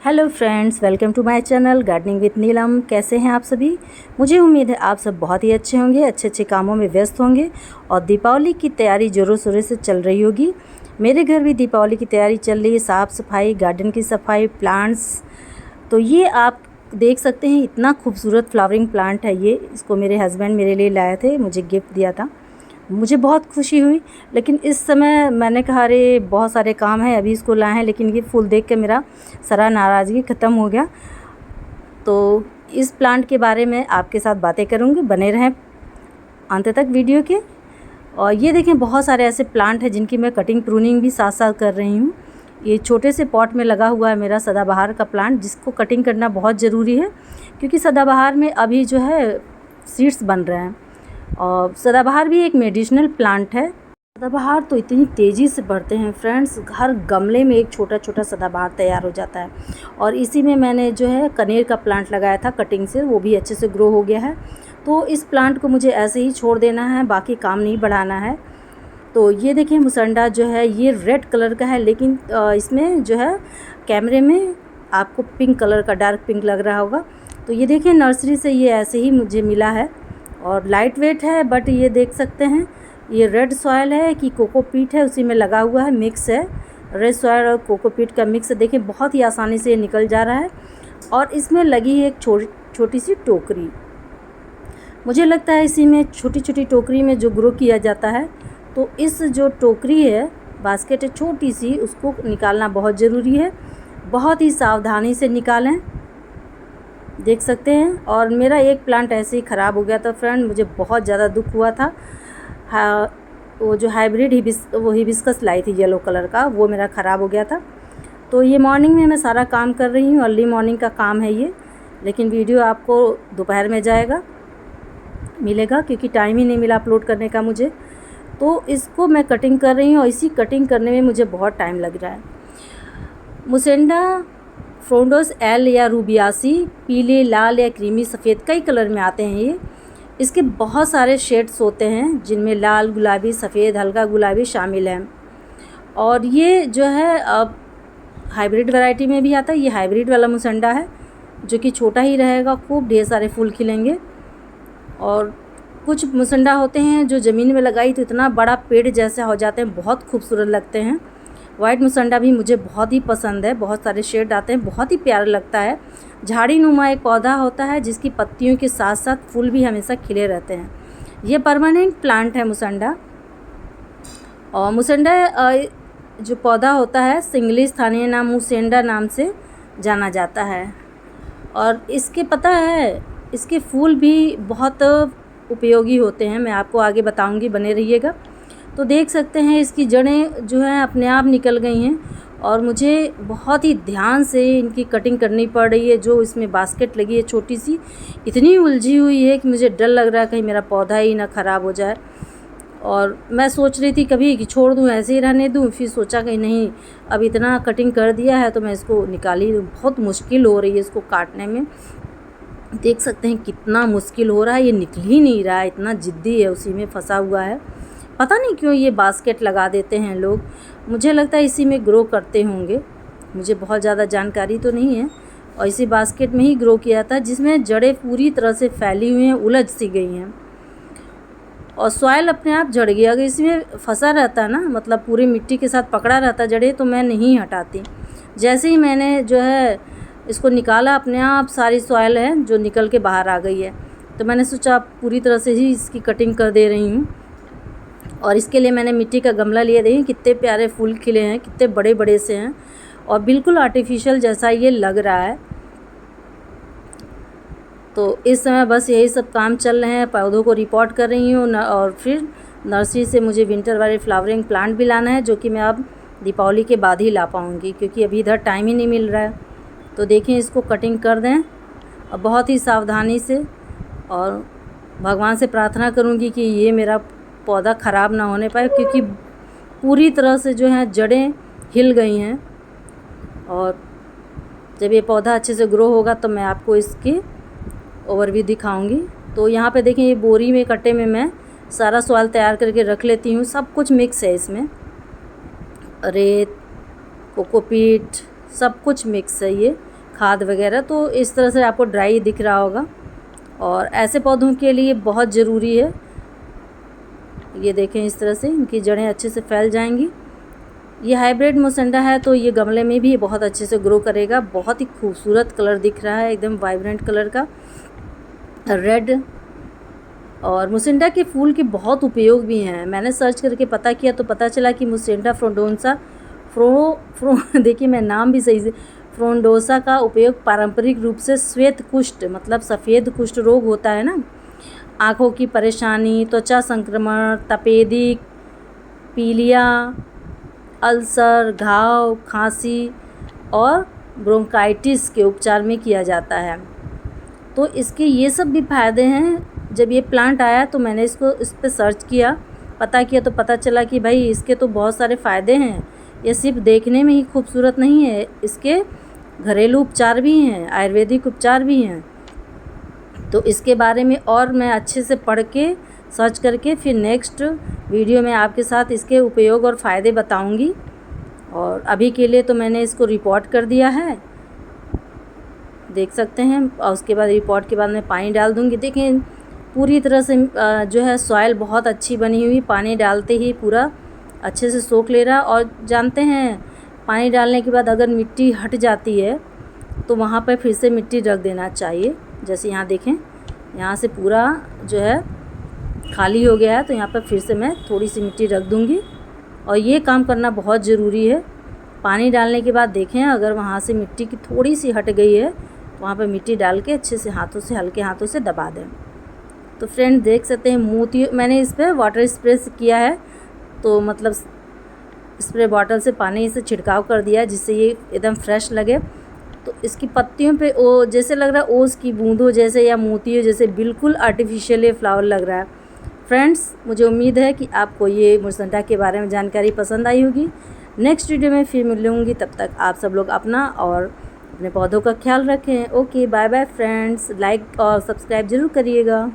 Hello friends, welcome to my channel gardening with Neelam. कैसे हैं आप सभी? मुझे उम्मीद है आप सब बहुत ही अच्छे होंगे, अच्छे अच्छे कामों में व्यस्त होंगे और दीपावली की तैयारी ज़ोरों शोरों से चल रही होगी। मेरे घर भी दीपावली की तैयारी चल रही है, साफ़ सफाई, गार्डन की सफाई, प्लांट्स। तो ये आप देख सकते हैं, इतना खूबसूरत फ्लावरिंग प्लांट है ये। इसको मेरे हस्बैंड मेरे लिए लाए थे, मुझे गिफ्ट दिया था। मुझे बहुत खुशी हुई, लेकिन इस समय मैंने कहा अरे बहुत सारे काम हैं, अभी इसको लाए हैं। लेकिन ये फूल देख के मेरा सारा नाराज़गी ख़त्म हो गया। तो इस प्लांट के बारे में आपके साथ बातें करूँगी, बने रहें अंत तक वीडियो के। और ये देखें, बहुत सारे ऐसे प्लांट हैं जिनकी मैं कटिंग प्रूनिंग भी साथ साथ कर रही हूँ। ये छोटे से पॉट में लगा हुआ है मेरा सदाबहार का प्लांट, जिसको कटिंग करना बहुत ज़रूरी है, क्योंकि सदाबहार में अभी जो है सीड्स बन रहे हैं। और सदाबहार भी एक मेडिसिनल प्लांट है। सदाबहार तो इतनी तेज़ी से बढ़ते हैं फ्रेंड्स, हर गमले में एक छोटा छोटा सदाबहार तैयार हो जाता है। और इसी में मैंने जो है कनेर का प्लांट लगाया था कटिंग से, वो भी अच्छे से ग्रो हो गया है। तो इस प्लांट को मुझे ऐसे ही छोड़ देना है, बाकी काम नहीं बढ़ाना है। तो ये देखिए, मुसंडा जो है ये रेड कलर का है, लेकिन इसमें जो है कैमरे में आपको पिंक कलर का, डार्क पिंक लग रहा होगा। तो ये देखिए, नर्सरी से ये ऐसे ही मुझे मिला है और लाइट वेट है। बट ये देख सकते हैं, ये रेड सॉयल है कि कोकोपीट है, उसी में लगा हुआ है, मिक्स है। रेड सॉयल और कोकोपीट का मिक्स देखिए, बहुत ही आसानी से ये निकल जा रहा है। और इसमें लगी है एक छोटी सी टोकरी। मुझे लगता है इसी में छोटी छोटी टोकरी में जो ग्रो किया जाता है। तो इस जो टोकरी है, बास्केट है छोटी सी, उसको निकालना बहुत ज़रूरी है। बहुत ही सावधानी से निकालें, देख सकते हैं। और मेरा एक प्लांट ऐसे ही ख़राब हो गया था फ्रेंड, मुझे बहुत ज़्यादा दुख हुआ था। हाँ, वो जो हाइब्रिड हिबिस्कस लाई थी येलो कलर का, वो मेरा ख़राब हो गया था। तो ये मॉर्निंग में मैं सारा काम कर रही हूँ, अर्ली मॉर्निंग का काम है ये। लेकिन वीडियो आपको दोपहर में मिलेगा, क्योंकि टाइम ही नहीं मिला अपलोड करने का मुझे। तो इसको मैं कटिंग कर रही हूँ और इसी कटिंग करने में मुझे बहुत टाइम लग रहा है। मुसेंडा फ्रोंडोस एल या रूबियासी पीले, लाल या क्रीमी सफ़ेद कई कलर में आते हैं ये। इसके बहुत सारे शेड्स होते हैं, जिनमें लाल, गुलाबी, सफ़ेद, हल्का गुलाबी शामिल हैं। और ये जो है अब हाइब्रिड वैरायटी में भी आता है। ये हाइब्रिड वाला मुसंडा है, जो कि छोटा ही रहेगा, खूब ढेर सारे फूल खिलेंगे। और कुछ मुसंडा होते हैं जो ज़मीन में लगाई तो इतना बड़ा पेड़ जैसा हो जाते हैं, बहुत खूबसूरत लगते हैं। वाइट मुसंडा भी मुझे बहुत ही पसंद है, बहुत सारे शेड आते हैं, बहुत ही प्यारा लगता है। झाड़ी नुमा एक पौधा होता है, जिसकी पत्तियों के साथ साथ फूल भी हमेशा खिले रहते हैं। ये परमानेंट प्लांट है मुसंडा। और मुसंडा जो पौधा होता है, सिंगली स्थानीय नाम मुसेंडा नाम से जाना जाता है। और इसके पता है, इसके फूल भी बहुत उपयोगी होते हैं, मैं आपको आगे बताऊंगी, बने रहिएगा। तो देख सकते हैं इसकी जड़ें जो हैं अपने आप निकल गई हैं। और मुझे बहुत ही ध्यान से इनकी कटिंग करनी पड़ रही है। जो इसमें बास्केट लगी है छोटी सी, इतनी उलझी हुई है कि मुझे डर लग रहा है कहीं मेरा पौधा ही ना ख़राब हो जाए। और मैं सोच रही थी कभी कि छोड़ दूँ, ऐसे ही रहने दूँ, फिर सोचा कि नहीं, अब इतना कटिंग कर दिया है तो मैं इसको निकाल ही दूँ। बहुत मुश्किल हो रही है इसको काटने में, देख सकते हैं कितना मुश्किल हो रहा है, ये निकल ही नहीं रहा है, इतना ज़िद्दी है, उसी में फंसा हुआ है। पता नहीं क्यों ये बास्केट लगा देते हैं लोग, मुझे लगता है इसी में ग्रो करते होंगे, मुझे बहुत ज़्यादा जानकारी तो नहीं है। और इसी बास्केट में ही ग्रो किया था, जिसमें जड़ें पूरी तरह से फैली हुई हैं, उलझ सी गई हैं। और सॉइल अपने आप झड़ गया, अगर इसमें फंसा रहता ना, मतलब पूरी मिट्टी के साथ पकड़ा रहता जड़ें, तो मैं नहीं हटाती। जैसे ही मैंने जो है इसको निकाला, अपने आप सारी सॉइल है जो निकल के बाहर आ गई है। तो मैंने सोचा पूरी तरह से ही इसकी कटिंग कर दे रही हूँ। और इसके लिए मैंने मिट्टी का गमला लिया, देखिए कितने प्यारे फूल खिले हैं, कितने बड़े बड़े से हैं और बिल्कुल आर्टिफिशियल जैसा ये लग रहा है। तो इस समय बस यही सब काम चल रहे हैं, पौधों को रिपोर्ट कर रही हूँ। और फिर नर्सरी से मुझे विंटर वाले फ्लावरिंग प्लांट भी लाना है, जो कि मैं अब दीपावली के बाद ही ला पाऊँगी, क्योंकि अभी इधर टाइम ही नहीं मिल रहा है। तो देखिए, इसको कटिंग कर दें और बहुत ही सावधानी से। और भगवान से प्रार्थना करूँगी कि ये मेरा पौधा ख़राब ना होने पाए, क्योंकि पूरी तरह से जो है जड़ें हिल गई हैं। और जब ये पौधा अच्छे से ग्रो होगा तो मैं आपको इसकी ओवरव्यू दिखाऊंगी। तो यहाँ पे देखें, ये बोरी में, कट्टे में मैं सारा सॉइल तैयार करके रख लेती हूँ। सब कुछ मिक्स है इसमें, रेत, कोकोपीट, सब कुछ मिक्स है ये। खाद वगैरह, तो इस तरह से आपको ड्राई दिख रहा होगा। और ऐसे पौधों के लिए बहुत ज़रूरी है, ये देखें इस तरह से इनकी जड़ें अच्छे से फैल जाएंगी। ये हाइब्रिड मोसेंडा है तो ये गमले में भी बहुत अच्छे से ग्रो करेगा। बहुत ही खूबसूरत कलर दिख रहा है, एकदम वाइब्रेंट कलर का रेड। और मोसेंडा के फूल के बहुत उपयोग भी हैं। मैंने सर्च करके पता किया तो पता चला कि मोसेंडा फ्रोंडोसा देखिए मैं नाम भी सही से, फ्रोंडोसा का उपयोग पारंपरिक रूप से श्वेत कुष्ठ मतलब सफ़ेद कुष्ठ रोग होता है ना, आँखों की परेशानी, त्वचा संक्रमण, तपेदिक, पीलिया, अल्सर, घाव, खांसी और ब्रोंकाइटिस के उपचार में किया जाता है। तो इसके ये सब भी फ़ायदे हैं। जब ये प्लांट आया तो मैंने इस पर सर्च किया, पता किया तो पता चला कि भाई इसके तो बहुत सारे फ़ायदे हैं। ये सिर्फ देखने में ही खूबसूरत नहीं है, इसके घरेलू उपचार भी हैं, आयुर्वेदिक उपचार भी हैं। तो इसके बारे में और मैं अच्छे से पढ़ के सर्च करके फिर नेक्स्ट वीडियो में आपके साथ इसके उपयोग और फ़ायदे बताऊंगी। और अभी के लिए तो मैंने इसको रिपोर्ट कर दिया है, देख सकते हैं। और उसके बाद रिपोर्ट के बाद मैं पानी डाल दूंगी। देखें पूरी तरह से जो है सॉइल बहुत अच्छी बनी हुई, पानी डालते ही पूरा अच्छे से सोख ले रहा। और जानते हैं पानी डालने के बाद अगर मिट्टी हट जाती है तो वहाँ पर फिर से मिट्टी रख देना चाहिए। जैसे यहाँ देखें, यहाँ से पूरा जो है खाली हो गया है तो यहाँ पर फिर से मैं थोड़ी सी मिट्टी रख दूँगी। और ये काम करना बहुत ज़रूरी है। पानी डालने के बाद देखें अगर वहाँ से मिट्टी की थोड़ी सी हट गई है तो वहाँ पर मिट्टी डाल के अच्छे से हाथों से, हल्के हाथों से दबा दें। तो फ्रेंड देख सकते हैं मोती, मैंने इस पर वाटर स्प्रे किया है, तो मतलब स्प्रे बॉटल से पानी से छिड़काव कर दिया जिससे ये एकदम फ्रेश लगे। तो इसकी पत्तियों पे ओ जैसे लग रहा है ओस की बूंदों जैसे या मोतियों जैसे, बिल्कुल आर्टिफिशियल ये फ्लावर लग रहा है। फ्रेंड्स मुझे उम्मीद है कि आपको ये मोसेंडा के बारे में जानकारी पसंद आई होगी। नेक्स्ट वीडियो में फिर मिलूँगी, तब तक आप सब लोग अपना और अपने पौधों का ख्याल रखें। Okay bye bye friends, like और सब्सक्राइब ज़रूर करिएगा।